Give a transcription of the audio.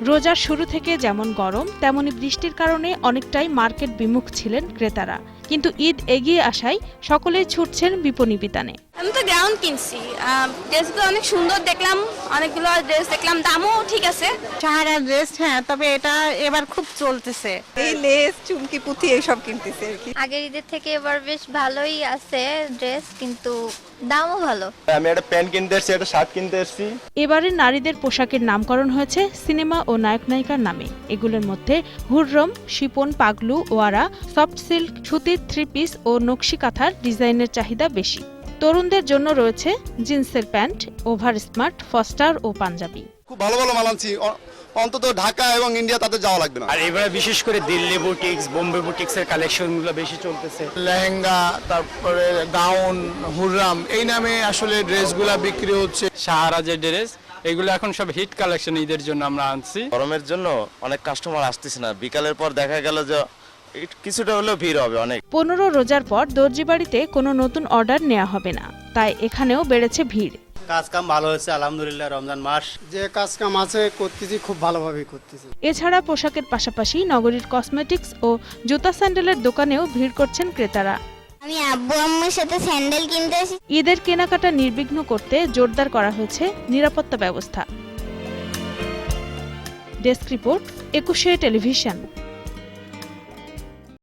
রোজার শুরু থেকে যেমন গরম তেমনি বৃষ্টির কারণে অনেকটাই মার্কেট বিমুখ ছিলেন ক্রেতারা, কিন্তু ঈদ এগিয়ে আসায় সকলেই ছুটছেন বিপণী বিতানে। আমি তো গ্রাউন্ড কিনছি, ড্রেসগুলো অনেক সুন্দর দেখলাম, অনেকগুলো ড্রেস দেখলাম, দামও ঠিক আছে। সাহারার ড্রেস, হ্যাঁ, তবে এটা এবার খুব চলতেছে। এই লেস চুমকি পুঁথি এইসব কিনতেছে আর কি। আগের ঈদের থেকে এবার বেশ ভালোই আছে ড্রেস, কিন্তু দামও ভালো। আমি একটা প্যান্ট কিনতে এসেছি, একটা শার্ট কিনতে এসেছি। এবারে নারীদের পোশাকের নামকরণ হয়েছে সিনেমা ও নায়ক নায়িকার নামে। এগুলোর মধ্যে হুররম, শিপন, পাগলু, ওয়ারা, সফট সিল্ক, সুতির থ্রি পিস ও নকশি কাঁথার ডিজাইনের চাহিদা বেশি। তরুণদের জন্য রয়েছে জিন্সের প্যান্ট, ওভার স্মার্ট, ফস্টার ও পাঞ্জাবি। খুব ভালো ভালো মাল আনছি, অন্তত ঢাকা এবং ইন্ডিয়া তাতে যাওয়া লাগবে না। আর এবারে বিশেষ করে দিল্লি বুটিক্স, বোম্বে বুটিক্সের কালেকশনগুলো বেশি চলতেছে। লেহেঙ্গা, তারপরে গাউন, হুররাম এই নামে আসলে ড্রেসগুলা বিক্রি হচ্ছে। সাহারা যে ড্রেস, এগুলো এখন সব হিট কালেকশন ঈদের জন্য আমরা আনছি। গরমের জন্য অনেক কাস্টমার আসতেছে না, বিকালের পর দেখা গেল যে কিছুটা হলেও ভিড় হবে অনেক। 15 রোজার পর দর্জি বাড়িতে কোনো নতুন অর্ডার নেওয়া হবে না, তাই এখানেও বেড়েছে ভিড়। কাজ কাম ভালো হয়েছে আলহামদুলিল্লাহ। রমজান মাস যে কাজ কাম আছে করতেছি, খুব ভালোভাবে করতেছি। এছাড়া পোশাকের পাশাপাশি নগরীর কসমেটিক্স ও জুতা স্যান্ডেলের দোকানেও ভিড় করছেন ক্রেতারা। আমি আব্বু আম্মুর সাথে স্যান্ডেল কিনতে এসেছি। ঈদের কেনাকাটা নির্বিঘ্ন করতে জোরদার করা হয়েছে নিরাপত্তা ব্যবস্থা। Desk report, 21 television.